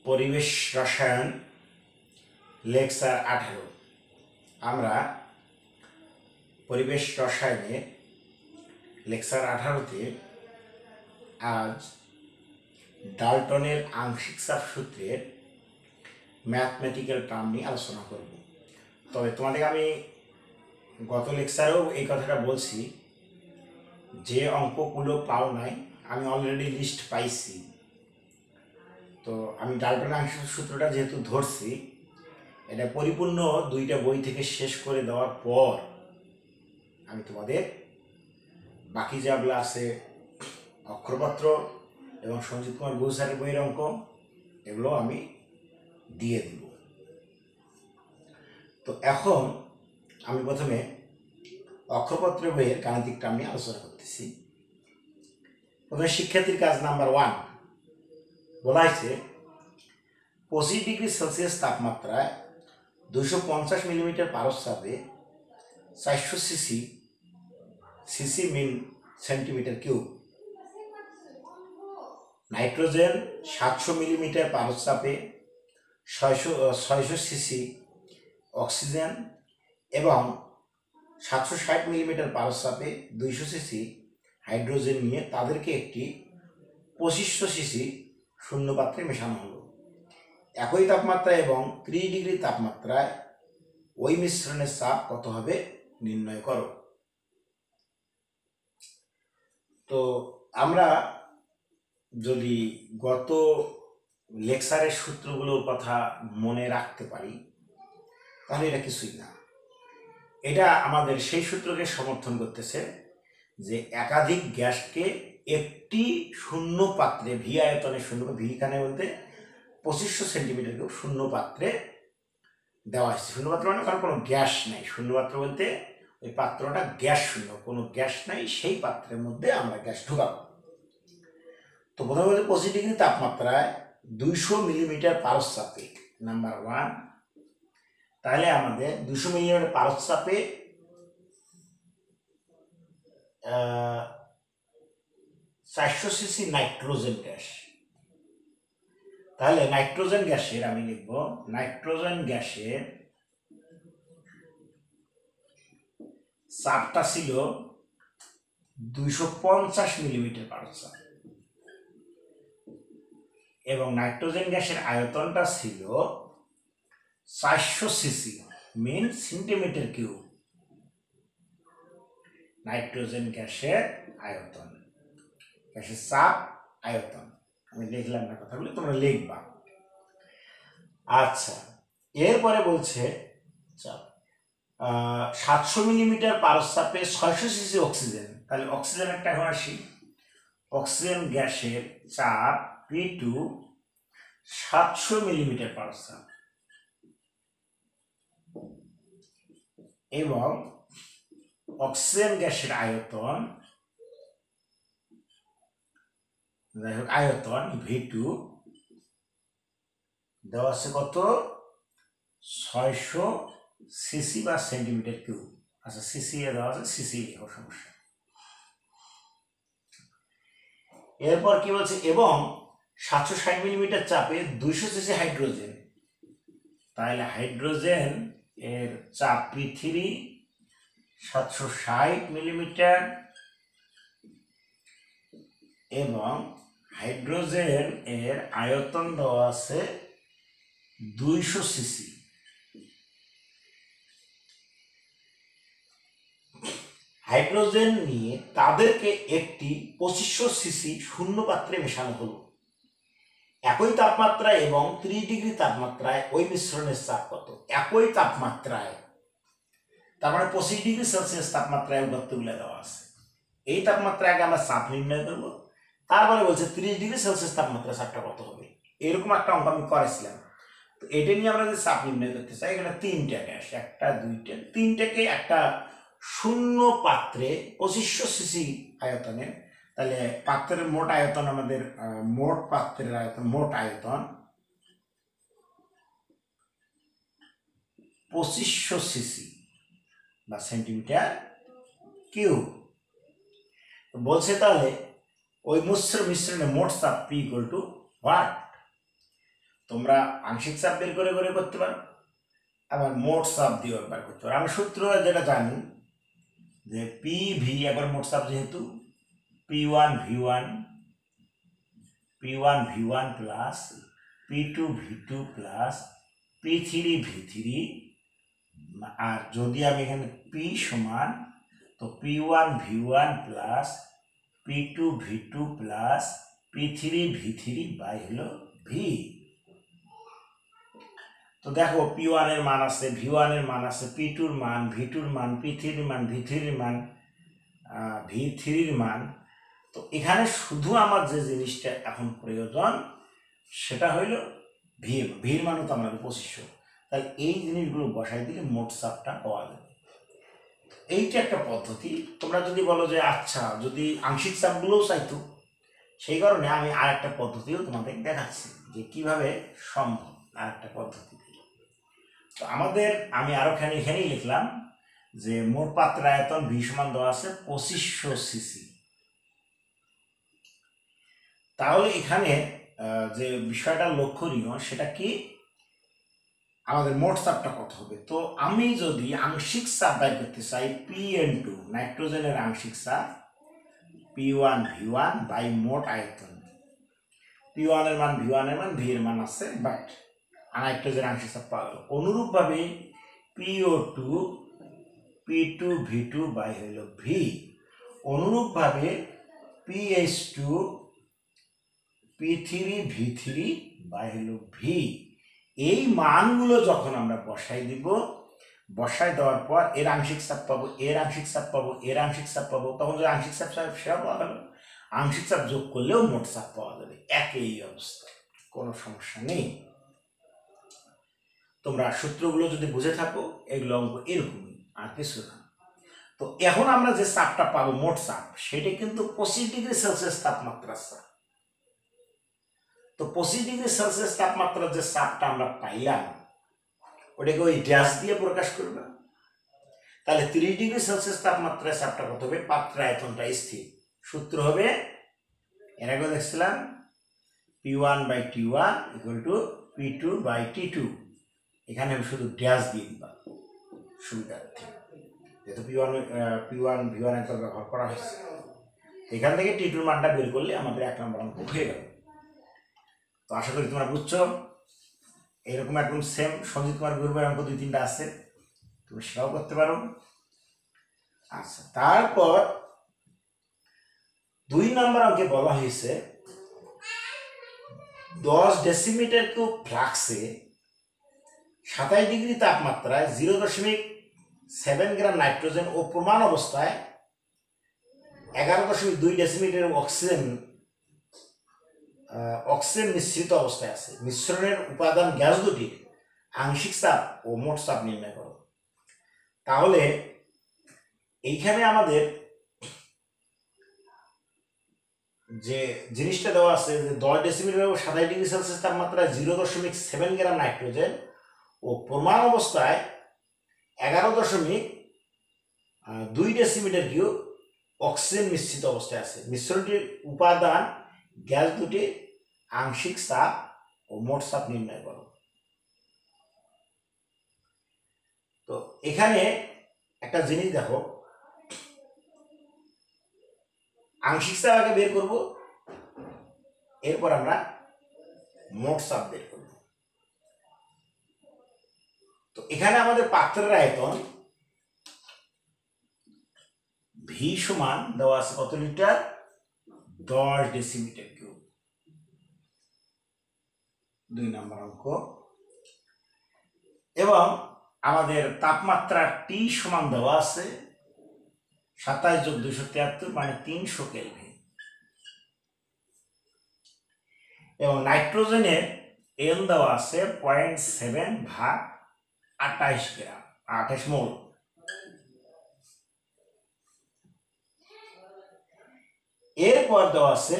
পরিবেশ রসায়ন লেকচার 18। আমরা পরিবেশ রসায়নে লেকচার 18তে আজ ডাল্টনের আংশিক চাপ সূত্রের ম্যাথমেটিক্যাল টার্ম নিয়ে আলোচনা করব। তবে তোমাদের আমি গত লেকচারেও এই কথাটা বলছি, যে অঙ্কগুলো পাও নাই আমি অলরেডি লিস্ট পাইছি। তো আমি ডাল্টনের আংশিক সূত্রটা যেহেতু ধরছি, এটা পরিপূর্ণ 2টা বই থেকে শেষ করে দেওয়ার পর আমি তোমাদের বাকি যেগুলো আছে অক্ষরপত্র এবং সঞ্জিত কুমার গুহ স্যারের বইয়ের অঙ্ক, এগুলো আমি দিয়ে দিব। তো এখন আমি প্রথমে অক্ষরপত্র বইয়ের গাণিতিক টার্ম নিয়ে আলোচনা করতেছি। প্রথমে শিক্ষার্থীর কাজ নাম্বার 1 বলা হয়েছে 25 ডিগ্রি সেলসিয়াস তাপমাত্রায় 250 মিলিমিটার পারস্যে 400 CC mean centimetre cube, nitrogen 700 millimetre পারস্যে 600 সিসি, অক্সিজেন এবং 760 মিলিমিটার পারস্যে 200 সিসি হাইড্রোজেন নিয়ে তাদেরকে একটি 2500 সিসি শূন্য পাত্রে মেশানো হলো। একই তাপমাত্রায় এবং 30 ডিগ্রি তাপমাত্রায় ওই মিশ্রণের চাপ কত হবে নির্ণয় করো। তো আমরা যদি গত লেকচারের সূত্রগুলোর কথা মনে রাখতে পারি তাহলে এটা কিছুই না। এটা আমাদের সেই সূত্রকে সমর্থন করতেছে যে একাধিক গ্যাসকে একটি শূন্য পাত্রে, ভি আয়তনে শূন্য, ভি এখানে বলতে 2500 সেন্টিমিটার কিউব শূন্য পাত্রে দেওয়া হয়েছে। শূন্য পাত্র মানে কারণ কোনো গ্যাস নেই, শূন্য পাত্র বলতে ওই পাত্রটা গ্যাস শূন্য, কোনো গ্যাস নাই, সেই পাত্রের মধ্যে আমরা গ্যাস ঢুকাবো। তো প্রথমে বলতে 25 ডিগ্রি তাপমাত্রায় 200 মিলিমিটার পারস্যে নাম্বার 1। তাহলে আমাদের 200 মিলিমিটার পারস্যে 400 সিসি নাইট্রোজেন গ্যাস। তাহলে নাইট্রোজেন গ্যাসের আমি লিখব, নাইট্রোজেন গ্যাসের চাপটা ছিল 250 মিলিমিটার পারস্যে এবং নাইট্রোজেন গ্যাসের আয়তনটা ছিল 400 CC mean centimetre cube. Nitrogen গ্যাসের আয়তন, গ্যাসের চাপ, আয়তন আমি লিখলাম না, কথাগুলো তোমরা লিখবা। আচ্ছা, এরপরে বলছে 700 মিলিমিটার পারস্যে 600 সিসি অক্সিজেন। তাহলে অক্সিজেন একটা এখন আসি, অক্সিজেন গ্যাসের চাপ P2 700 মিলিমিটার পারস্যে এবং অক্সিজেন গ্যাসের আয়তন, যাই হোক আয়তন V2 দেওয়া আছে কত, 600 সিসি বা সেন্টিমিটার কিউব। আচ্ছা, সিসি এ দেওয়া আছে, সিসি লিখো, সমস্যা। এরপর কি বলছে, এবং 760 মিলিমিটার চাপে 200 সিসি হাইড্রোজেন। তাহলে হাইড্রোজেন এর চাপ P3 760 মিলিমিটার এবং হাইড্রোজেন এর আয়তন দেওয়া আছে 200 সিসি। হাইড্রোজেন নিয়ে তাদেরকে একটি 2500 সিসি শূন্য পাত্রে মেশানো হলো। একই তাপমাত্রায় এবং 30 ডিগ্রি তাপমাত্রায় ওই মিশ্রণের চাপ কত? একই তাপমাত্রায়, তার মানে 25 ডিগ্রি সেলসিয়াস তাপমাত্রায় উপাত্তগুলো দেওয়া আছে। এই তাপমাত্রায় আগে আমরা চাপ নির্ণয় করবো, তারপরে বলছে 30 ডিগ্রি সেলসিয়াস তাপমাত্রা চাপটা কত হবে। এরকম একটা অঙ্ক আমি করেছিলাম। তো এটা নিয়ে আমরা যে চাপ নির্ণয় করতে চাই, এখানে 3টা গ্যাস, 1টা 2টা, 3টাকে একটা শূন্য পাত্রে 2500 সিসি আয়তনের, তাহলে পাত্রের মোট আয়তন, আমাদের মোট পাত্রের আয়তন, মোট আয়তন 2500 সিসি বা সেন্টিমিটার কিউব বলছে। তাহলে ওই মিশ্রণে মোট চাপ P = হোয়াট? তোমরা আংশিক চাপ বের করে করে করতে পারো, আবার মোট চাপ দিয়েও একবার করতে পারো। আমরা সূত্র যেটা জানি যে পি ভি, একবার মোট চাপ যেহেতু P1 V1 plus P2 V2 plus P3 V3, আর যদি আমি এখানে P সমান তো P1 V1 plus P2 V2 plus P3 V3 by হলো V। তো দেখো P1 এর মান আছে, V1 এর মান আছে, P2 এর মান, V2 এর মান, P3 এর মান, V3 এর মান, V3 এর মান। তো এখানে শুধু আমার যে জিনিসটা এখন প্রয়োজন সেটা হইল ভি। ভির মান তো আমাদের 2500, তাহলে এই জিনিসগুলো বসাই দিলে মোট চাপটা পাওয়া যাবে। এইটা একটা পদ্ধতি। তোমরা যদি বলো যে আচ্ছা যদি আংশিক চাপগুলোও চাইতো, সেই কারণে আমি আর একটা পদ্ধতিও তোমাদের দেখাচ্ছি যে কিভাবে সম্ভব। আর একটা পদ্ধতি তো আমাদের আমি আরো এখানেই লিখলাম যে মোট পাত্র আয়তন ভি সমান দেওয়া আছে 2500 সিসি। তাহলে এখানে যে বিষয়টা লক্ষণীয় সেটা কি, আমাদের মোট চাপটা কত হবে। তো আমি যদি আংশিক চাপ বের করতে চাই Pn2 নাইট্রোজেনের আংশিক চাপ P1 V1 বাই মোট আয়তন, P1 এর মান V1 এর মান V এর মান আছে, বাট নাইট্রোজেনের আংশিক চাপ পাওয়া গেল। অনুরূপভাবে PO2 P2 V2 বাই হইল V, অনুরূপভাবে PH2 P3 V3 বাই হইল V। এই মানগুলো যখন আমরা বসাই দিব, বসাই দেওয়ার পর এর আংশিক চাপ পাবো, এর আংশিক চাপ পাবো, এর আংশিক চাপ পাবো, তখন যে আংশিক চাপ সেটা পাওয়া গেল। আংশিক চাপ যোগ করলেও মোট চাপ পাওয়া যাবে, একই অবস্থা, কোনো সমস্যা নেই। তোমরা সূত্রগুলো যদি বুঝে থাকো এগুলো অঙ্ক এরকমই, আর কিছু না। তো এখন আমরা যে চাপটা পাবো মোট চাপ, সেটা কিন্তু 25°C তাপমাত্রার চাপ। তো 25°C তাপমাত্রার যে চাপটা আমরা পাইলাম ওটাকে ওই ড্যাশ দিয়ে প্রকাশ করবে। তাহলে 30°C তাপমাত্রায় চাপটা কত হবে, পাত্র আয়তনটা স্থির। সূত্র হবে এর আগে দেখছিলাম P1/T1 = P2/T2। এখানে আমি শুধু ড্যাশ দিয়ে দিবা সুবিধার্থে, যেহেতু P1 V1 একবার ব্যবহার করা হয়েছে। এখান থেকে T2 এর মানটা বের করলে আমাদের 1 নম্বর অঙ্ক হয়ে গেল। তো আশা করি তোমরা বুঝছো। এরকম একদম সেম সঞ্জিত কুমার গুরুবার অঙ্ক 2-3টা আছে, তুমি সেটাও করতে পারো। আচ্ছা, তারপর 2 নম্বর অঙ্কে বলা হয়েছে 10 ডেসিমিটার কিউব ফ্লাক্সে 27° তাপমাত্রায় 0.7 গ্রাম নাইট্রোজেন ও প্রমাণ অবস্থায় 11.2 ডেসিমিটার অক্সিজেন মিশ্রিত অবস্থায় আছে। মিশ্রণের উপাদান গ্যাস দুটির আংশিক চাপ ও মোট চাপ নির্ণয় করো। তাহলে এইখানে আমাদের যে জিনিসটা দেওয়া আছে যে 10 ডেসিমিটার ও 27°C তাপমাত্রায় 0.7 গ্রাম নাইট্রোজেন ও প্রমাণ অবস্থায় 11.2 ডেসিমিটার কিউব অক্সিজেন মিশ্রিত অবস্থায় আছে। মিশ্রণটির উপাদান গ্যাস দুটির আংশিক চাপ ও মোট চাপ নির্ণয় করো। তো এখানে একটা জিনিস দেখো, আংশিক চাপ আগে বের করব, এরপর আমরা মোট চাপ বের করব। তো এখানে আমাদের পাত্রের আয়তন ভি সমান দেওয়া আছে কত লিটার, 10 ডেসিমিটার কিউব। 2 নম্বর অঙ্ক। এবং আমাদের তাপমাত্রা টি সমান দেওয়া আছে 27 + 273 মানে 300 কেলভিন। এবং নাইট্রোজেনের এন দেওয়া আছে 0.7/28 গ্রাম, 28 মোল। এরপর দেওয়া আছে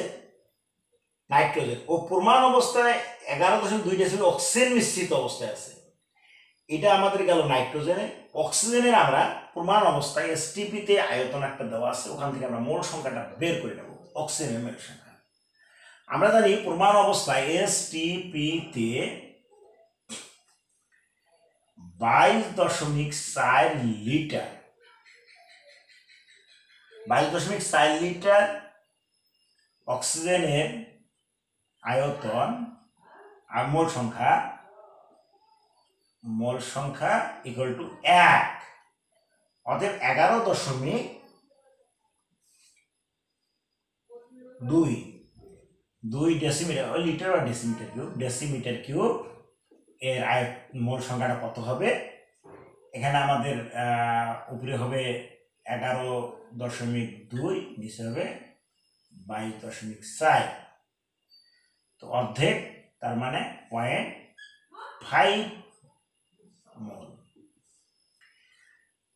নাইট্রোজেন ও প্রমাণ অবস্থায় 11.2 ডেসিমিটার অক্সিজেন মিশ্রিত অবস্থায় আছে। এটা আমাদের গেল নাইট্রোজেনের। অক্সিজেনের আমরা প্রমাণ অবস্থায় এসটিপিতে আয়তন একটা দেওয়া আছে, ওখান থেকে আমরা মোল সংখ্যাটা বের করে নেব, অক্সিজেনের মোল সংখ্যা। আমরা জানি প্রমাণ অবস্থায় এসটিপি তে 22.4 লিটার 22.4 লিটার অক্সিজেনের আয়তন আর মোল সংখ্যা ইকুয়াল টু 1, অতএব 11.2 ডেসিমিটার লিটার বা ডেসিমিটার কিউব এর মোল সংখ্যাটা কত হবে? এখানে আমাদের উপরে হবে 11.2, নিচে হবে 22.4, তো অর্ধেক, তার মানে 0.5 মোল।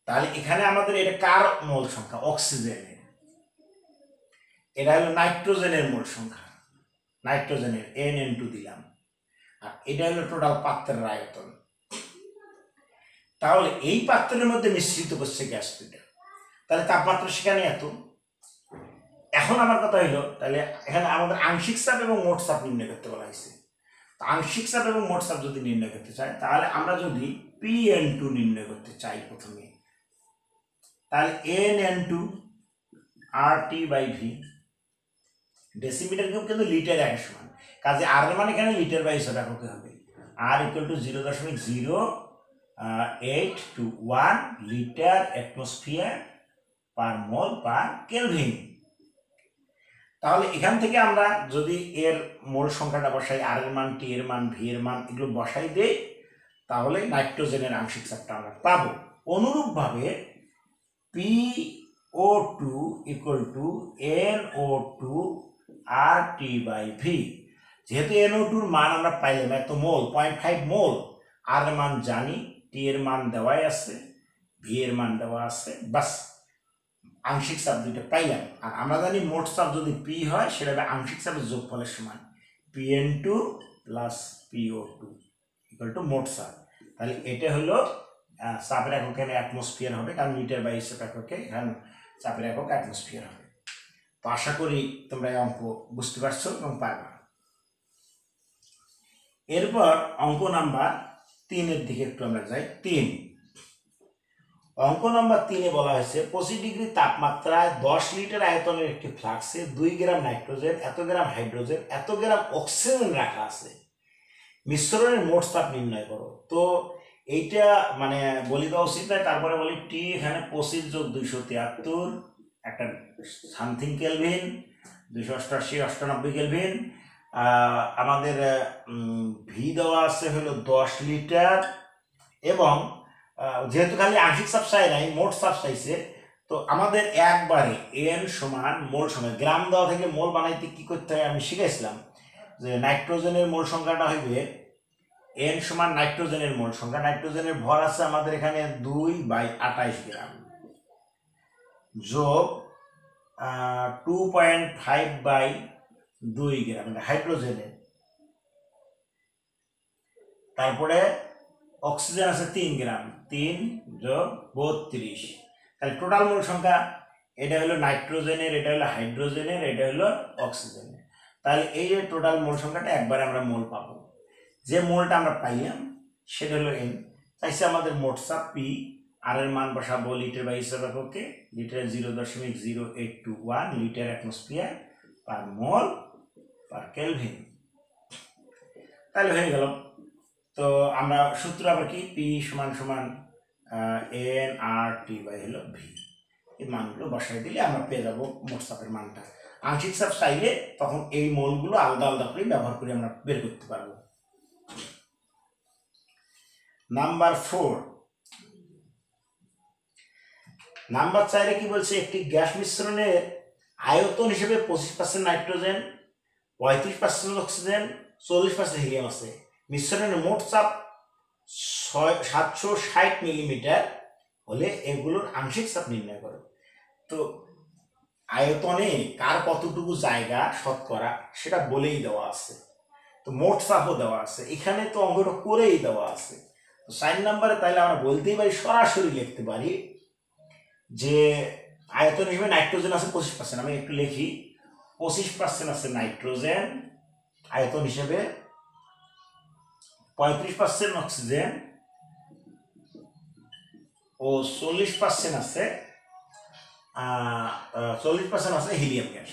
তাহলে এখানে আমাদের এটা কার মোল সংখ্যা? অক্সিজেনের। এটা হলো নাইট্রোজেনের মোল সংখ্যা, নাইট্রোজেনের NN2 দিলাম, আর এটা হলো টোটাল পাত্রের আয়তন। তাহলে এই পাত্রের মধ্যে মিশ্রিত করছে গ্যাস দুটা, তাহলে তাপমাত্রা সেখানে এত। এখন আমার কথা হইলো, তাহলে এখানে আমাদের আংশিক চাপ এবং মোট চাপ নির্ণয় করতে বলা হয়েছে। আংশিক চাপ এবং মোট চাপ যদি নির্ণয় করতে চাই, তাহলে আমরা যদি PN2 নির্ণয় করতে চাই প্রথমে, তাহলে NN2 RT/V, ডেসিমিটার কিউব কিন্তু লিটার একের সমান, কাজে আর এর মান এখানে লিটার বাই 100 এককে হবে। R = 0.082 লিটার অ্যাটমসফিয়ার পার মোল পার কেলভিন। তাহলে এখান থেকে আমরা যদি এর মোল সংখ্যাটা বসাই, আর এর মান, টি এর মান, ভি এর মান এগুলো বসাই দেই, তাহলে নাইট্রোজেনের আংশিক চাপটা আমরা পাবো। অনুরূপভাবে PO2 = NO2 RT/V, যেহেতু NO2 এর মান আমরা পাইলাম এত মোল, 0.5 মোল, আর এর মান জানি, টি এর মান দেওয়াই আছে, ভি এর মান দেওয়া আছে, বাস আংশিক চাপ দুইটা পাইলাম। আর আমরা জানি মোট চাপ যদি পি হয়, সেটা হবে আংশিক চাপের যোগফলের সমান, PN2 + PO2 = মোট চাপ। তাহলে এটা হলো চাপের একক, এখানে অ্যাটমসফিয়ার হবে, কারণ লিটার বাই 100 এককে এখানে চাপের একক অ্যাটমসফিয়ার হবে। তো আশা করি তোমরা এই অঙ্ক বুঝতে পারছো এবং পারবা। এরপর অঙ্ক নাম্বার 3-এর দিকে একটু আমরা যাই। অঙ্ক নাম্বার 3-এ বলা হয়েছে 25 ডিগ্রি তাপমাত্রায় 10 লিটার আয়তনের একটি ফ্লাক্সে 2 গ্রাম নাইট্রোজেন, এত গ্রাম হাইড্রোজেন, এত গ্রাম অক্সিজেন রাখা আছে, মিশ্রণের মোট চাপ নির্ণয় করো। তো এইটা মানে বলি দেওয়া উচিত নয়, তারপরে বলি টি এখানে 25 + 273 একটা সামথিং কেলভিন, 288-98 কেলভিন। আমাদের ভি দেওয়া আছে হলো 10 লিটার, এবং যেহেতু খালি আংশিক চাপ চাই নাই, মোট চাপ চাইছে, তো আমাদের একবারে এন সমান মোল সংখ্যা, গ্রাম দেওয়া থেকে মোল বানাইতে কি করতে হয় আমি শিখাইছিলাম, যে নাইট্রোজেনের মোল সংখ্যাটা হইবে এন সমান নাইট্রোজেনের মোল সংখ্যা, নাইট্রোজেনের ভর আছে আমাদের এখানে 2/28 গ্রাম, যোগ 2.5/2 গ্রাম হাইড্রোজেনের, তারপরে অক্সিজেন আছে 3 গ্রাম, 3 + 32, তাহলে টোটাল মোল সংখ্যা এটা হলো নাইট্রোজেনের, এটা হলো হাইড্রোজেনের, এটা হলো অক্সিজেনের। তাহলে এই যে টোটাল মোল সংখ্যাটা একবারে আমরা মোল পাবো, যে মোলটা আমরা পাইলাম সেটা হলো এন। চাইছে আমাদের মোট চাপ পি, আর এর মান বসাবো লিটার বাই 100 এককে, লিটার 0.0821 লিটার অ্যাটমসফিয়ার পার মোল পার কেলভিন। তাহলে হয়ে গেল। তো আমরা সূত্র আবার কি, পি সমান NRT/V, এই মানগুলো বসাই দিলে আমরা পেয়ে যাবো মোট চাপের মানটা। আংশিক চাপ চাইলে তখন এই মোলগুলো আলাদা আলাদা করে ব্যবহার করে আমরা বের করতে পারবো। নাম্বার 4, নাম্বার 4-এ কি বলছে, একটি গ্যাস মিশ্রণের আয়তন হিসেবে 25% নাইট্রোজেন, 35% অক্সিজেন, 40% হিলিয়াম আছে, মিশ্রণের মোট চাপ 760 মিলিমিটার হলে এগুলোর আংশিক চাপ নির্ণয় করো। তো আয়তনে কার কতটুকু জায়গা শতকরা সেটা বলেই দেওয়া আছে, তো মোট চাপও দেওয়া আছে, এখানে তো অঙ্কটা করেই দেওয়া আছে। তো 4 নম্বরে তাইলে আমরা বলতেই পারি, সরাসরি লিখতে পারি যে আয়তন হিসেবে নাইট্রোজেন আছে 25%, আমি একটু লিখি 25% আছে নাইট্রোজেন আয়তন হিসেবে, 35% অক্সিজেন ও 40% আছে 40% আছে হিলিয়াম গ্যাস।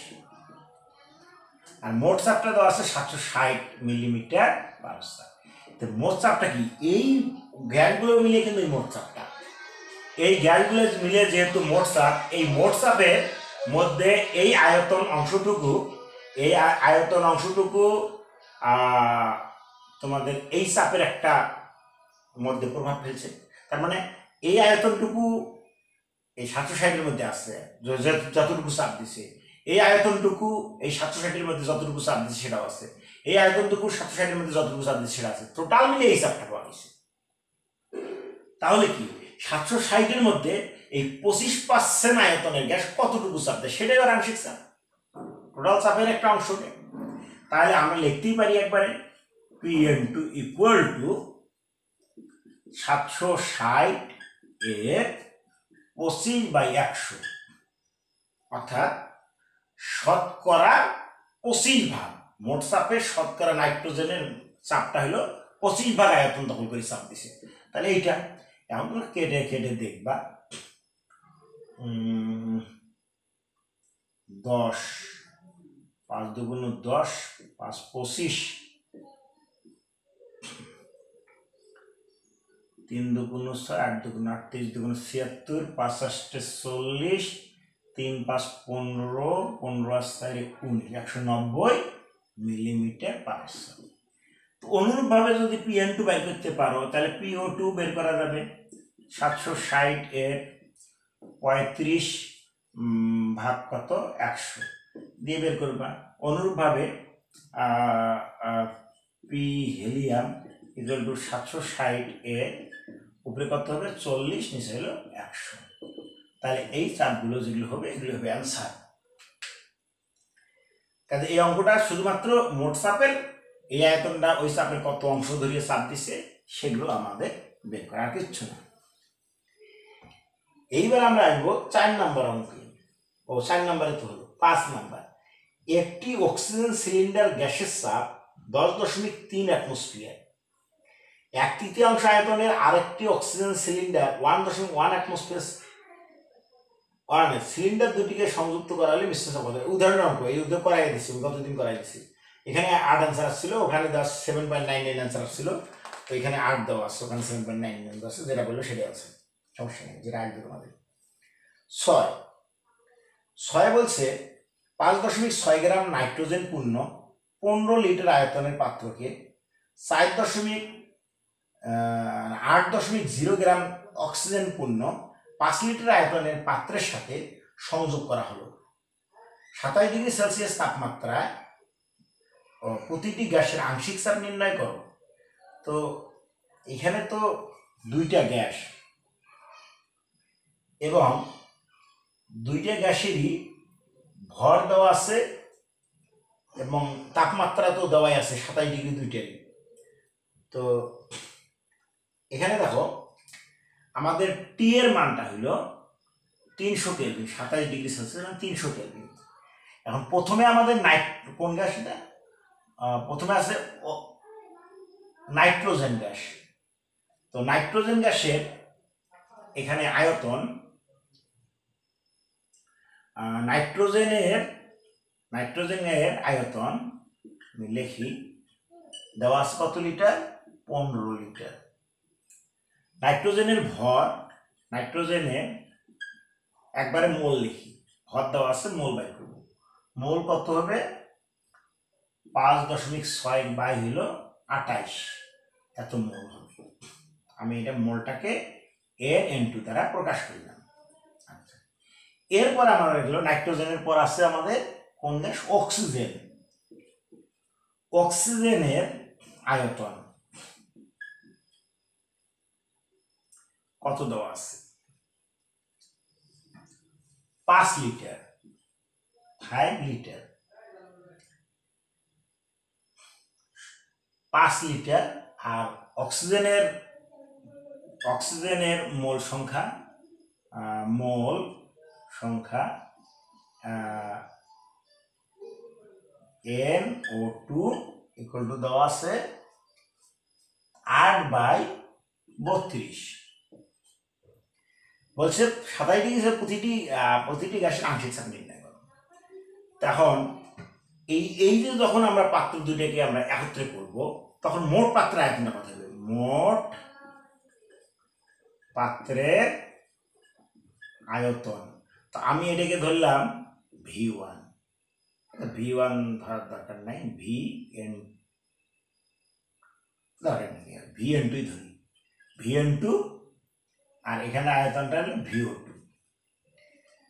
আর মোট চাপটা দেওয়া আছে 760 মিলিমিটার পার সেকেন্ড। তো মোট চাপটা কি, এই গ্যাসগুলো মিলিয়ে কিন্তু এই মোট চাপটা, এই গ্যাসগুলো মিলিয়ে যেহেতু মোট চাপ, এই মোট চাপের মধ্যে এই আয়তন অংশটুকু তোমাদের এই চাপের একটা মধ্যে প্রভাব ফেলছে। তার মানে এই আয়তনটুকু এই 760-এর মধ্যে আছে, যতটুকু চাপ দিছে, এই আয়তনটুকু এই 760-এর মধ্যে যতটুকু চাপ দিচ্ছে সেটাও আছে, এই আয়তনটুকু 760-এর মধ্যে যতটুকু চাপ দিচ্ছে সেটা আছে, টোটাল মিলে এই চাপটা পাওয়া গেছে। তাহলে কি 760-এর মধ্যে এই 25% আয়তনের গ্যাস কতটুকু চাপ দেয় সেটাই আর আংশিক চাপ, টোটাল চাপের একটা অংশ। তাহলে আমরা লিখতেই পারি একবারে Pn2 ইকুয়াল টু 760 এর 25/100, অর্থাৎ শতকরা 25 মোট চাপের শতকরা নাইট্রোজেনের চাপটা হলো 25 আয়তন দখল করে চাপ দিছে। তাহলে এইটা এখন কেটে কেটে দেখবা 10 5 দুগুণ 10 5 25 3 দুগুণ 6 8 দুগুণ 38 দুগুণ 76 5 8 40 3 5 15 15 4 19 190 মিলিমিটার পার সেকেন্ড। তো অনুরূপভাবে যদি Pn2 বের করতে পারো তাহলে PO2 বের করা যাবে 760 এর 35 ভাগ কত 100 দিয়ে বের করবা। অনুরূপভাবে পি হিলিয়াম ইকুয়াল টু 760 এর উপরে কত হবে 40, নিচে হলো 100। তাহলে এই চাপগুলো যেগুলো হবে এগুলো হবে অ্যান্সার। কাজে এই অঙ্কটা শুধুমাত্র মোট চাপের এই আয়তনটা ওই চাপের কত অংশ ধরিয়ে চাপ দিছে সেগুলো আমাদের বের করা, আর কিচ্ছু না। এইবার আমরা আসবো 4 নম্বর অঙ্কে। 4 নম্বরে তো হলো 5 নম্বর। একটি অক্সিজেন সিলিন্ডার গ্যাসের চাপ 10.3 অ্যাটমসফিয়ার। 1/3 আয়তনের আরেকটি অক্সিজেন সিলিন্ডার 1.1 অ্যাটমসফিয়ার সিলিন্ডার দুটিকে সংযুক্ত করা হলে মিশ্র চাপ হবে। উদাহরণ অঙ্ক, এই উদ্যোগ করাই দিচ্ছি, গতদিন করাই দিচ্ছি। এখানে 8 অ্যান্সার আসছিল, ওখানে 7.99 অ্যান্সার আসছিল, তো এখানে 8 দেওয়া আছে, ওখানে 7.99 আছে, যেটা বললো সেটাই আছে, সমস্যা নেই, যেটা আসবে তোমাদের। 6 বলছে 5.6 গ্রাম নাইট্রোজেন পূর্ণ 15 লিটার আয়তনের পাত্রকে 8.0 গ্রাম অক্সিজেন পূর্ণ 5 লিটার আয়তনের পাত্রের সাথে সংযোগ করা হলো। 27 ডিগ্রি সেলসিয়াস তাপমাত্রায় প্রতিটি গ্যাসের আংশিক চাপ নির্ণয় করো। তো এখানে তো দুইটা গ্যাস এবং দুইটা গ্যাসেরই ভর দেওয়া আছে এবং তাপমাত্রা তো দেওয়াই আছে 27 ডিগ্রি দুইটারই। তো এখানে দেখো আমাদের টি এর মানটা হলো 300 কেলভিন, 27 ডিগ্রি সেলসিয়াস 300 কেলভিন। এখন প্রথমে আমাদের কোন গ্যাস এটা, প্রথমে আছে নাইট্রোজেন গ্যাস। তো নাইট্রোজেন গ্যাসের এখানে আয়তন, নাইট্রোজেনের আয়তন আমি লিখি, দেওয়া আছে কত লিটার, 15 লিটার। নাইট্রোজেনের ভর, নাইট্রোজেনের একবারে মোল লিখি, ভর দেওয়া আছে, মোল বাই করব। মোল কত হবে 5.6 বাই হলো 28, এত মোল হবে। আমি এটা মোলটাকে N/2 দ্বারা প্রকাশ করলাম। আচ্ছা, এরপর আমরা দেখলো নাইট্রোজেনের পর আছে আমাদের কোন গ্যাস, অক্সিজেন। অক্সিজেনের আয়তন কত দেওয়া আছে, 5 লিটার, 5 লিটার, 5 লিটার। আর অক্সিজেনের মোল সংখ্যা 5 NO2 ইকুয়াল টু দেওয়া আছে 8/32। বলছে 27 ডিগ্রি প্রতিটি গ্যাসের আংশিক চাপ নির্ণয় করো। তখন এই যে যখন আমরা পাত্র দুইটাকে আমরা একত্রে করব, তখন মোট পাত্রের আয়তনটা কত হবে? মোট পাত্রের আয়তন, তো আমি এটাকে ধরলাম V1, V1 ধরার দরকার নাই, দরকার নেই, VN2 ধরি, VN2, আর এখানে আয়তনটা হলো VO2।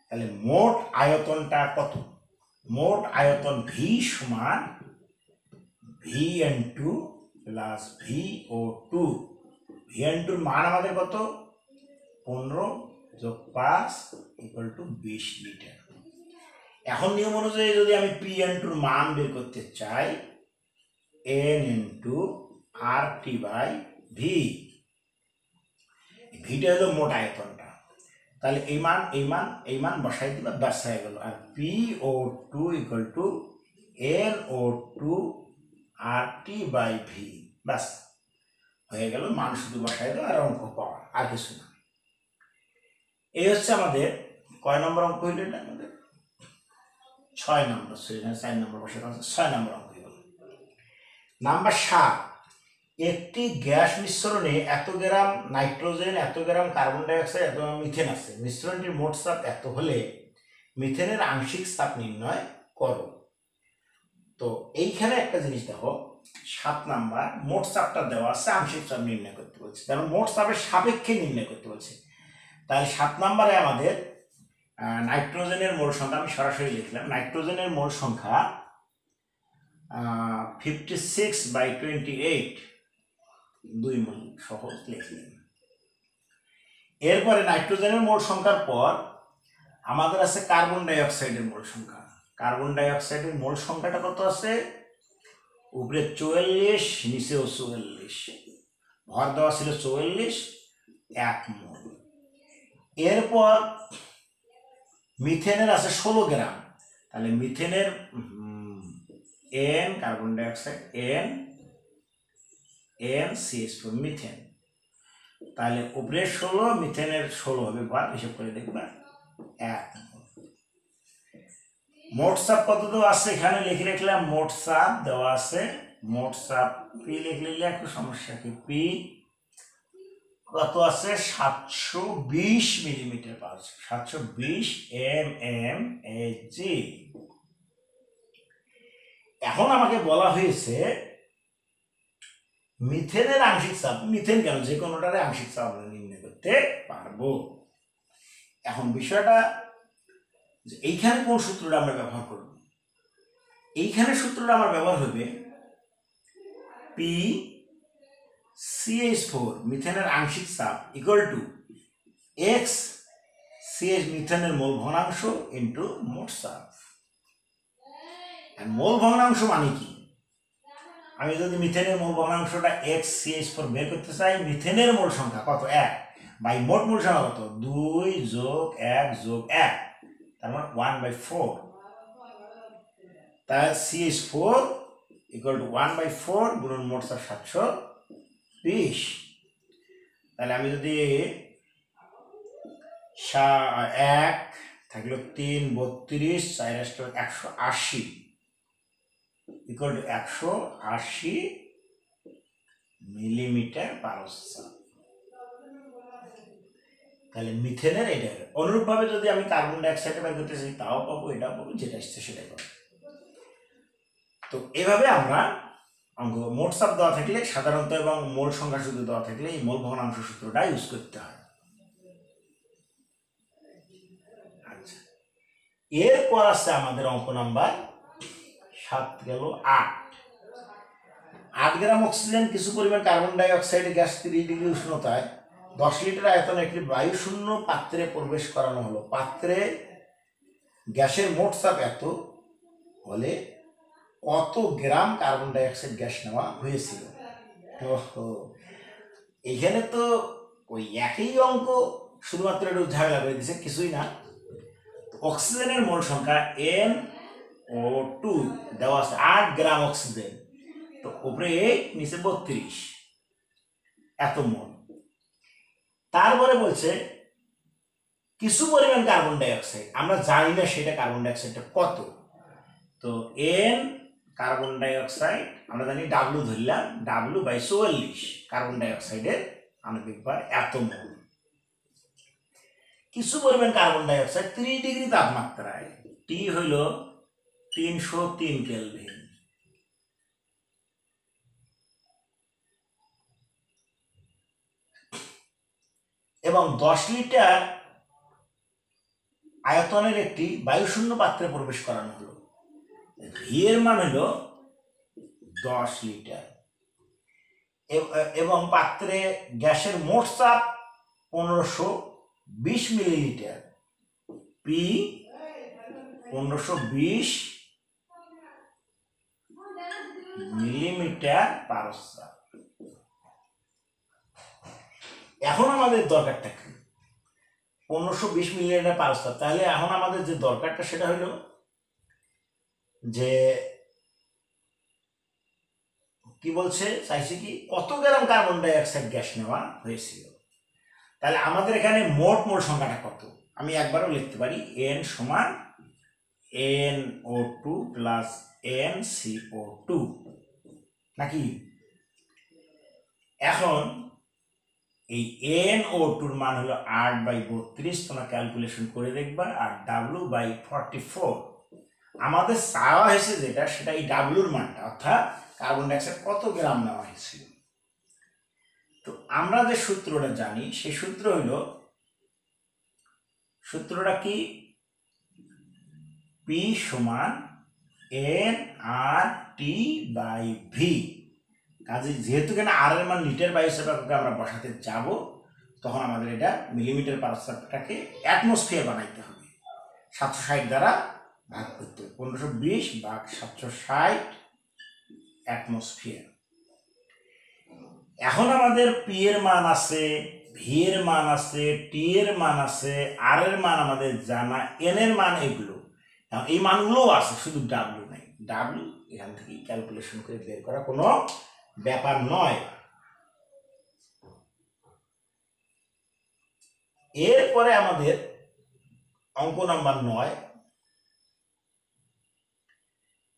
তাহলে মোট আয়তনটা কত? মোট আয়তন V সমান VN2 প্লাস VO2। VN2 মান আমাদের কত? 15 যোগ 5 ইকুয়াল টু 20 লিটার। এখন নিয়ম অনুযায়ী যদি আমি PN2 মান বের করতে চাই, N into RT by V, ভিটা হলো মোট আয়তনটা, তাহলে এই মান বসাই দিলে ব্যাস হয়ে গেল। আর PO2 equal to NO2 RT by V, ব্যাস হয়ে গেল, মান শুধু বসাই দাও আর অঙ্ক পাওয়া, আর কিছু না। এই হচ্ছে আমাদের কয় নম্বর অঙ্ক হইল? এটা আমাদের 6 নম্বর, 4 নম্বর বসে 6 নম্বর অঙ্ক হইল। নাম্বার 7, একটি গ্যাস মিশ্রণে এত গ্রাম নাইট্রোজেন, এত গ্রাম কার্বন ডাইঅক্সাইড, এত গ্রাম মিথেন আছে। মিশ্রণটির মোট চাপ এত হলে মিথেনের আংশিক চাপ নির্ণয় করো। তো এইখানে একটা জিনিস দেখো, 7 নাম্বার মোট চাপটা দেওয়া আছে, আংশিক চাপ নির্ণয় করতে বলছে, কারণ মোট চাপের সাপেক্ষে নির্ণয় করতে বলছে। তাহলে 7 নম্বরে আমাদের নাইট্রোজেনের মোল সংখ্যা, আমি সরাসরি লিখলাম, নাইট্রোজেনের মোল সংখ্যা 56/28, 2 মোল সহজ লিখলেন। এরপরে নাইট্রোজেনের মোল সংখ্যার পর আমাদের আছে কার্বন ডাইঅক্সাইডের মোল সংখ্যা। কার্বন ডাইঅক্সাইডের মোল সংখ্যাটা কত আছে? উপরে 44, নিচেও 44, ভর দেওয়া ছিল 44, 1 মোল। এরপর মিথেনের আছে 16 গ্রাম, তাহলে মিথেনের N carbon dioxide NCH4 methane, তাহলে উপরে 16, মিথেনের 16 হবে, বা হিসাব করে দেখবা 1 মোল। মোট চাপ কত দেওয়া আছে এখানে লিখে রাখলাম, মোট চাপ দেওয়া আছে, মোট চাপ P লিখলে একটু সমস্যা কি, P কত আছে? 720 মিলিমিটার পার, 720 mmHg। এখন আমাকে বলা হয়েছে মিথেনের আংশিক চাপ, মিথেন কেন, যে কোনোটার আংশিক চাপ আমরা নির্ণয় করতে পারবো। এখন বিষয়টা এইখানে কোন সূত্রটা আমরা ব্যবহার করব? এইখানে সূত্রটা আমার ব্যবহার হবে PCH4 মিথেনের আংশিক চাপ ইকুয়াল টু XCH মিথেনের মোল ভগ্নাংশ ইন্টু মোট চাপ। মোল ভগ্নাংশ মানে কি? আমি যদি মিথেনের মোল ভগ্নাংশটা XCH4 বের করতে চাই, মিথেনের মোল সংখ্যা কত? 1 বাই মোট মোল সংখ্যা কত? 2 যোগ 1 যোগ 1, তার মানে 1/4। তাহলে CH4 ইকুয়াল টু 1/4 গুণন মোট চাপ 720। তাহলে আমি যদি 1 থাকলো 3, 32, 4 180 ইকুয়াল টু 180 মিলিমিটার পার চাপ। তাহলে মিথেনের এটা। অনুরূপভাবে যদি আমি কার্বন ডাইঅক্সাইড বের করতে চাই, তাও পাবো, এটাও পাবো, যেটা আসছে সেটাই পাবো। তো এভাবে আমরা অঙ্ক, মোট চাপ দেওয়া থাকলে সাধারণত এবং মোল সংখ্যা শুধু দেওয়া থাকলে এই মোল ভগ্নাংশ সূত্রটা ইউজ করতে হয়। আচ্ছা, এরপর আছে আমাদের অঙ্ক নাম্বার 7 গেল 8 গ্রাম অক্সিজেন, কিছু পরিমাণ কার্বন ডাইঅক্সাইড গ্যাস 30 ডিগ্রি উষ্ণতায় 10 লিটার আয়তনে একটি বায়ুশূন্য পাত্রে প্রবেশ করানো হলো। পাত্রে গ্যাসের মোট চাপ এত হলে কত গ্রাম কার্বন ডাইঅক্সাইড গ্যাস নেওয়া হয়েছিল? এখানে তো ওই একই অঙ্ক, শুধুমাত্র একটু ঝামেলা করে দিচ্ছে, কিছুই না। অক্সিজেনের মোল সংখ্যা N O2 দেওয়া আছে 8 গ্রাম অক্সিজেন, তো উপরে 8 নিচে 32 এত মোল। তারপরে বলছে কিছু পরিমাণ কার্বন ডাই অক্সাইড, আমরা জানি না সেটা কার্বন ডাই অক্সাইডটা কত, তো এন কার্বন ডাই অক্সাইড আমরা জানি ডাব্লু ধরলাম, W/44 কার্বন ডাই অক্সাইডের আণবিক ভর এত মোল। কিছু পরিমাণ কার্বন ডাই অক্সাইড 30 ডিগ্রি তাপমাত্রায়, টি হইল 303 কেলভিন, এবং 10 লিটার আয়তনের একটি বায়ুশূন্য পাত্রে প্রবেশ করানো হলো। ভি এর মান হলো 10 লিটার, এবং পাত্রে গ্যাসের মোট চাপ 1520 মিলিলিটার, পি 1520 মিলিমিটার পারস্যাপ। এখন আমাদের দরকারটা কি? 1520 মিলিলিটার পারস্যাপ। তাহলে এখন আমাদের যে দরকারটা সেটা হলো যে কি বলছে, চাইছে কি কত গ্রাম কার্বন ডাই অক্সাইড গ্যাস নেওয়া হয়েছিল। তাহলে আমাদের এখানে মোট মোল সংখ্যাটা কত, আমি একবারও লিখতে পারি n সমান NO2 প্লাস NCO2 নাকি। এখন এই NO2 মান হলো 8/32, তোমরা ক্যালকুলেশন করে দেখবা, আর W/44 আমাদের চাওয়া হয়েছে যেটা, সেটা এই ডাব্লুর মানটা, অর্থাৎ কার্বন ডাইঅক্সাইড কত গ্রাম নেওয়া হয়েছিল। তো আমরা যে সূত্রটা জানি সেই সূত্র হইল, সূত্রটা কি, P সমান nRT/V। কাজে যেহেতু কেন আর এর মান লিটার বাই হিসাবে আমরা বসাতে যাব, তখন আমাদের এটা মিলিমিটার পারস্যাপটাকে অ্যাটমসফিয়ার বানাইতে হবে, 760 দ্বারা ভাগ করতে হবে, 1520 ভাগ 760 অ্যাটমসফিয়ার। এখন আমাদের পি এর মান আছে, ভি এর মান আছে, টি এর মান আছে, আর এর মান আমাদের জানা, এন এর মান এগুলো, এই মানগুলোও আছে, শুধু ডাব্লু নাই। ডাব্লু এখান থেকে ক্যালকুলেশন করে বের করা কোনো ব্যাপার নয়। এরপরে আমাদের অঙ্ক নাম্বার 9,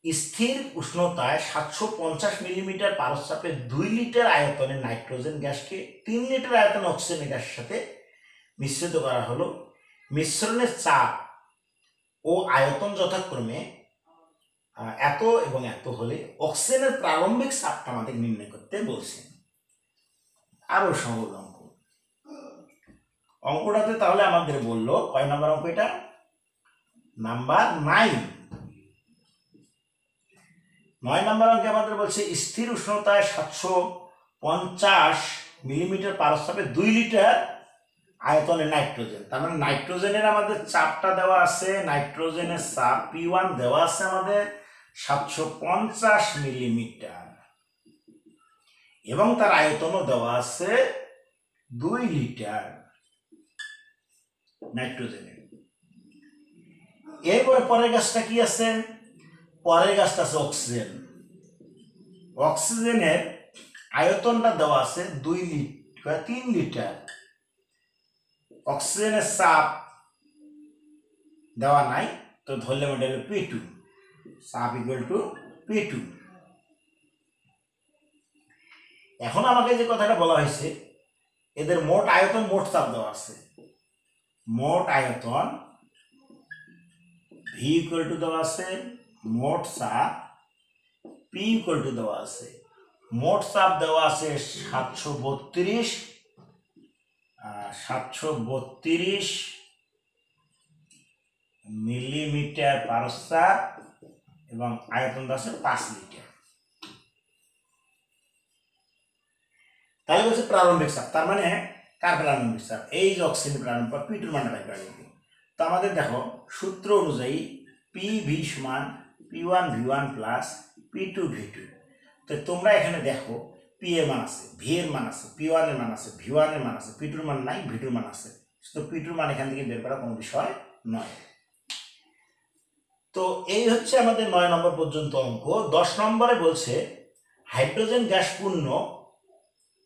স্থির উষ্ণতায় 750 মিলিমিটার পারস্যাপে 2 লিটার আয়তনের নাইট্রোজেন গ্যাসকে 3 লিটার আয়তনের অক্সিজেন গ্যাসের সাথে মিশ্রিত করা হলো। মিশ্রণের চাপ ও আয়তন যথাক্রমে এত এবং এত হলে অক্সিজেনের প্রারম্ভিক চাপটা আমাদের নির্ণয় করতে বলছেন। আরো সহজ অঙ্ক, অঙ্কটাতে তাহলে আমাদের বললো কয় নাম্বার অঙ্ক এটা, নাম্বার 9। 9 নাম্বার অঙ্কে আমাদের বলছে স্থির উষ্ণতায় 750 মিলিমিটার পারস্যাপে 2 লিটার আয়তনের নাইট্রোজেন, তার মানে নাইট্রোজেনের আমাদের চাপটা দেওয়া আছে, নাইট্রোজেনের চাপ P1 দেওয়া আছে আমাদের 750 মিলিমিটার, এবং তার আয়তনও দেওয়া আছে 2 লিটার নাইট্রোজেনের। এরপরে পরের গাছটা কি আছে, পরের গাছটা আছে অক্সিজেন। অক্সিজেনের আয়তনটা দেওয়া আছে 3 লিটার, অক্সিজেনের চাপ দেওয়া নাই, তো ধরলে মডেল P2, চাপ ইকুয়াল টু P2। এখন আমাকে যে কথাটা বলা হয়েছে, এদের মোট আয়তন মোট চাপ দেওয়া আছে, মোট আয়তন V ইকুয়াল টু দেওয়া আছে, মোট চাপ P ইকুয়াল টু দেওয়া আছে, মোট চাপ দেওয়া আছে 732 মিলিমিটার পারস্যাপ, এবং আয়তন আছে 5 লিটার। তাহলে বলছে প্রারম্ভিক চাপ, তার মানে কার প্রারম্ভিক চাপ, এই যে অক্সিজেন প্রারম্ভিক চাপ P2 মানটা বের করে নিতে। তো আমাদের দেখো সূত্র অনুযায়ী PV সমান P1 V1 plus P2 V2। তো তোমরা এখানে দেখো P এর মান আছে, V এর মান আছে, P1 এর মান আছে, V1 এর মান আছে, P2 এর মান নাই, V2 এর মান আছে, তো P2 এর মান এখান থেকে বের করা কোনো বিষয় নয়। তো এই হচ্ছে আমাদের 9 নম্বর পর্যন্ত অঙ্ক। 10 নম্বরে বলছে হাইড্রোজেন গ্যাস পূর্ণ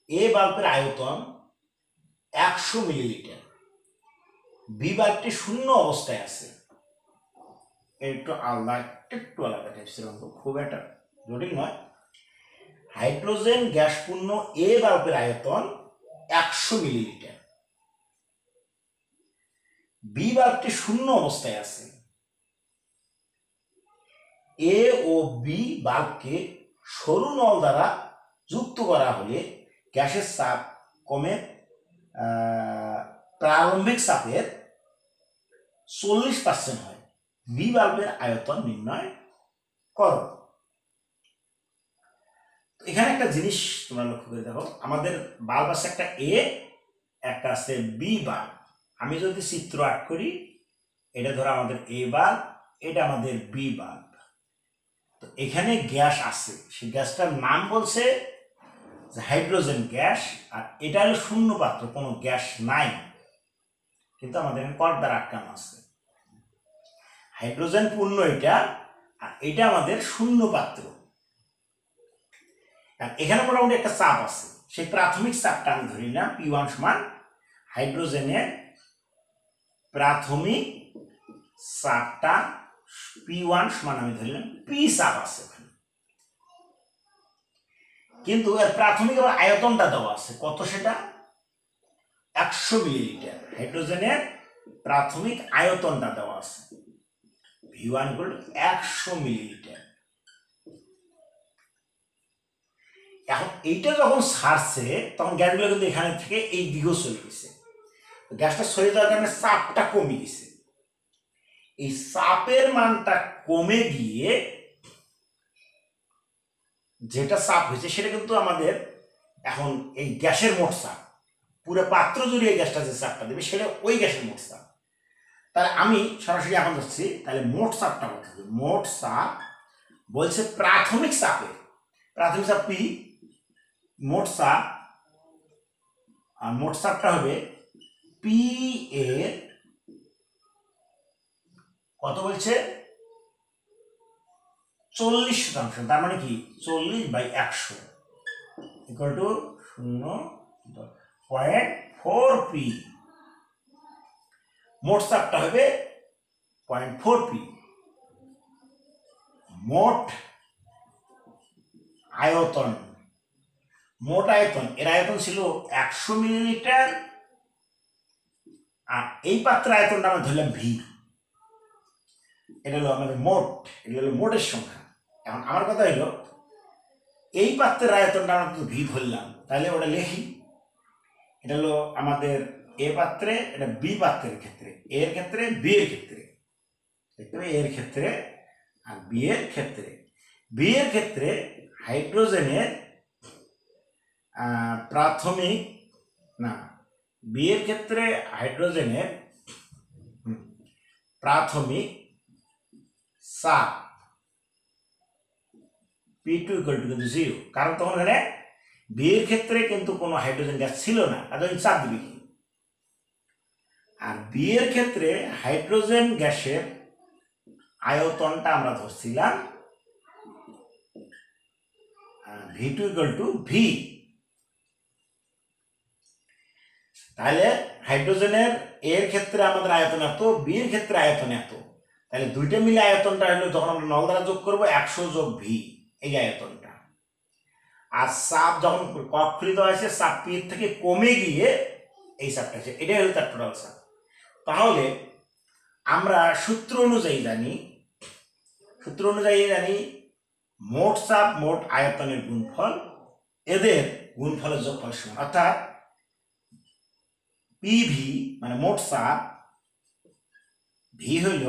এ বাল্বের আয়তন 100 মিলিলিটার, বি বাল্বটি শূন্য অবস্থায় আছে। একটু আলাদা টাইপসের অঙ্ক, খুব একটা জটিল নয়। হাইড্রোজেন গ্যাস পূর্ণ এ বাল্বের আয়তন 100 মিলিলিটার, বি বাল্বটি শূন্য অবস্থায় আছে। এ ও বি বাল্বকে সরু নল দ্বারা যুক্ত করা হলে গ্যাসের চাপ কমে প্রারম্ভিক চাপের 40% হয়। বি বাল্বের আয়তন নির্ণয় করো। এখানে একটা জিনিস তোমরা লক্ষ্য করে দেখো, আমাদের বাল্ব আছে একটা এ, একটা আছে বি বাল্ব। আমি যদি চিত্র আঁক করি, এটা ধরো আমাদের এ বাল্ব, এটা আমাদের বি বাল্ব। তো এখানে গ্যাস আছে, সেই গ্যাসটার নাম বলছে যে হাইড্রোজেন গ্যাস, আর এটা হলো শূন্য পাত্র, কোনো গ্যাস নাই, কিন্তু আমাদের পর্দার আটকানো আছে। হাইড্রোজেন পূর্ণ এটা, আর এটা আমাদের শূন্য পাত্র। এখানে মোটামুটি একটা চাপ আছে, সেই প্রাথমিক চাপটা আমি ধরি না P1 সমান হাইড্রোজেনের প্রাথমিক চাপটা P1 সমান আমি ধরলাম পি চাপ আছে ওখানে, কিন্তু এর প্রাথমিক আবার আয়তনটা দেওয়া আছে কত, সেটা 100 মিলিলিটার। হাইড্রোজেনের প্রাথমিক আয়তনটা দেওয়া আছে V1 100 মিলিলিটার। এখন এইটা যখন ছাড়ছে তখন গ্যাসগুলো কিন্তু এখানে থেকে এই দিকেও চলে গেছে, গ্যাসটা সরে যাওয়ার কারণে চাপটা কমে গেছে। এই চাপের মানটা কমে গিয়ে যেটা চাপ হয়েছে সেটা কিন্তু আমাদের এখন এই গ্যাসের মোট চাপ, পুরো পাত্র জুড়ে এই গ্যাসটা যে চাপটা দেবে সেটা ওই গ্যাসের মোট চাপ। তাহলে আমি সরাসরি এখন যাচ্ছি, তাহলে মোট চাপটা কত হবে? মোট চাপ বলছে প্রাথমিক চাপে, প্রাথমিক চাপ পি, মোট চাপ, আর মোট চাপটা হবে পি এর কত বলছে 40%, তার মানে কি 40/100 ইকুয়াল টু 0.4 পি। মোট চাপটা হবে 0.4 পি। মোট আয়তন, মোট আয়তন, এর আয়তন ছিল 100 মিলিলিটার, আর এই পাত্রের আয়তনটা আমরা ধরলাম ভি। এটা হলো আমাদের মোট, এটা হলো মোটের সংখ্যা। এখন আমার কথা হলো এই পাত্রের আয়তনটা আমরা ভি ধরলাম, তাহলে ওটা লিখি, এটা হলো আমাদের এ পাত্রে, এটা বি পাত্রের ক্ষেত্রে, এর ক্ষেত্রে, বি এর ক্ষেত্রে, এর ক্ষেত্রে আর বি এর ক্ষেত্রে। বি এর ক্ষেত্রে হাইড্রোজেনের প্রাথমিক না, বি এর ক্ষেত্রে হাইড্রোজেনের প্রাথমিক চাপ P2 = 0, কারণ তখন এখানে বি এর ক্ষেত্রে কিন্তু কোনো হাইড্রোজেন গ্যাস ছিল না, তাহলে চাপ দিবি কি? আর বি এর ক্ষেত্রে হাইড্রোজেন গ্যাসের আয়তনটা আমরা ধরছিলাম V2 = V। তাহলে হাইড্রোজেনের এর ক্ষেত্রে আমাদের আয়তন এত, বি এর ক্ষেত্রে আয়তন এত, তাহলে দুইটা মিলে আয়তনটা হলো, যখন আমরা নল দ্বারা যোগ করবো 100 + V, এই আয়তনটা। আর চাপ যখন কক্ষরিত হয়েছে, চাপ পি থেকে কমে গিয়ে এই চাপটা আছে, এটাই হলো তার টোটাল চাপ। তাহলে আমরা সূত্র অনুযায়ী জানি মোট চাপ মোট আয়তনের গুণফল, এদের গুণফলের যোগফল সমান, অর্থাৎ পিভি মানে মোট চাপ, ভি হইল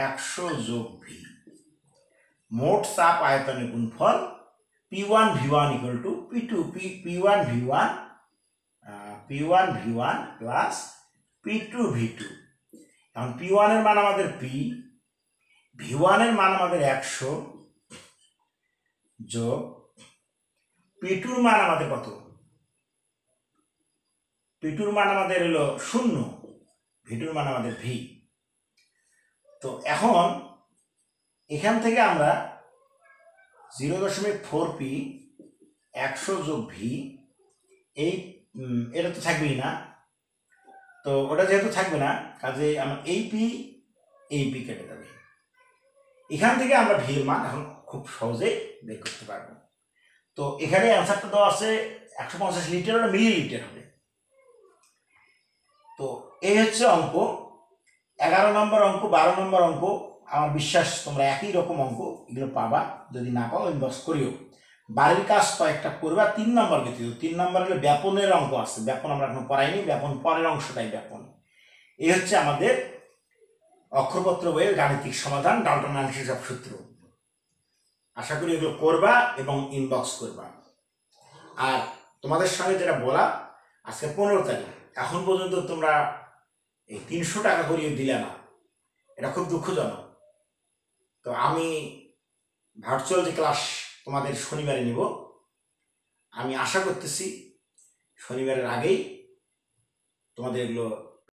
100 + ভি। মোট চাপ আয়তনের গুণফল P1 V1 = P2 P1 V1 plus P2 V2। এখন P1 এর মান আমাদের P, V1 এর মান আমাদের 100 যোগ P2 এর মান আমাদের কত? P2 এর মান আমাদের হলো 0, V2 এর মান আমাদের V। তো এখন এখান থেকে আমরা 0.4p 100 যোগ ভি এই এটা তো থাকবেই না, তো ওটা যেহেতু থাকবে না কাজে আমার এই পি কেটে যাবে। এখান থেকে আমরা ভি এর মান এখন খুব সহজেই বের করতে পারবো। তো এখানে অ্যান্সারটা দেওয়া আছে 150 লিটার মিলিলিটার হবে। তো এই হচ্ছে অঙ্ক। 11 নম্বর অঙ্ক, 12 নম্বর অঙ্ক, আমার বিশ্বাস তোমরা একই রকম অঙ্ক এগুলো পাবা। যদি না পাও ইনবক্স করিও। বাড়ির কাজ কয়েকটা করবে। আর 3 নম্বর ব্যতীত 3 নম্বর হলে ব্যাপনের অঙ্ক আছে। ব্যাপন আমরা এখনো পড়াইনি, ব্যাপন পরের অংশটাই ব্যাপন। এই হচ্ছে আমাদের অক্ষরপত্র বইয়ের গাণিতিক সমাধান, ডাল্টন অ্যানালিসিস অফ সূত্র। আশা করি এগুলো করবা এবং ইনবক্স করবা। আর তোমাদের সঙ্গে যেটা বলা, আজকে 15 তারিখ, এখন পর্যন্ত তোমরা এই 300 টাকা করিয়ে দিলে না, এটা খুব দুঃখজনক। তো আমি ভার্চুয়াল যে ক্লাস তোমাদের শনিবারে নিব, আমি আশা করতেছি শনিবারের আগেই তোমাদের এগুলো